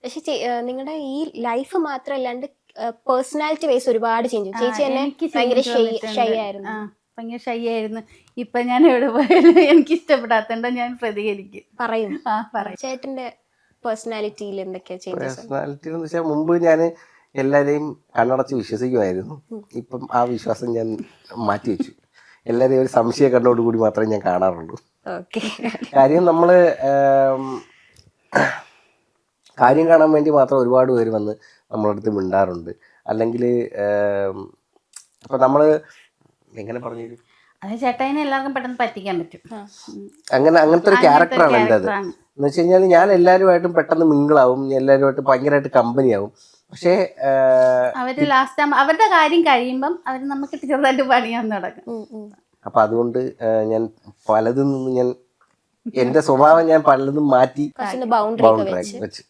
പക്ഷെ നിങ്ങളുടെ ഈ ലൈഫ് മാത്രമല്ലാണ്ട് പേഴ്സണാലിറ്റി വൈസ് ഒരുപാട് ചേഞ്ച്. ചേച്ചി തന്നെ ഭയങ്കര ഷൈ ആയിരുന്നു. ഭയങ്കര ഷൈ ആയിരുന്നു. ഇപ്പൊ ഞാൻ എവിടെ പോയാലും എനിക്ക് ഇഷ്ടപ്പെടാത്തോണ്ട് ഞാൻ പ്രതികരിക്കും, പറയും. പറയും. ചേട്ടന്റെ പേഴ്സണാലിറ്റിയിൽ എന്തൊക്കെയാ ചേഞ്ചസ്? പേഴ്സണാലിറ്റി എന്ന് വെച്ചാൽ മുമ്പ് ഞാൻ എല്ലാവരെയും കണ്ണടച്ച് വിശ്വസിക്കുമായിരുന്നു. ഇപ്പം ആ വിശ്വാസം ഞാൻ മാറ്റി വെച്ചു. എല്ലാവരെയും ഒരു സംശയ കണ്ണോടുകൂടി മാത്രമേ ഞാൻ കാണാറുള്ളൂ. കാര്യം നമ്മള് കാര്യം കാണാൻ വേണ്ടി മാത്രം ഒരുപാട് പേര് വന്ന് നമ്മളടുത്ത് മിണ്ടാറുണ്ട്. അല്ലെങ്കിൽ അപ്പൊ നമ്മള് എങ്ങനെ പറഞ്ഞു, അത് ചേട്ടായിനെ എല്ലാവർക്കും പെട്ടെന്ന് പറ്റിക്കാൻ പറ്റും. അങ്ങനത്തെ ഒരു ക്യാരക്ടറാണ് എൻ്റെ അത്. എന്ന് വെച്ച് കഴിഞ്ഞാൽ ഞാൻ എല്ലാവരുമായിട്ടും പെട്ടെന്ന് മിങ്കിളാവും, എല്ലാവരുമായിട്ട് ഭയങ്കരമായിട്ട് കമ്പനിയാവും. പക്ഷേ അവര് ലാസ്റ്റ് അവരുടെ കാര്യം കഴിയുമ്പം അവര് നമുക്ക് ചെറുതായിട്ട് പണിയാൻ തുടങ്ങും. അപ്പൊ അതുകൊണ്ട് ഞാൻ പലതിൽ നിന്ന് ഞാൻ എന്റെ സ്വഭാവം ഞാൻ പലതും മാറ്റി ബൗണ്ടറി വെച്ച്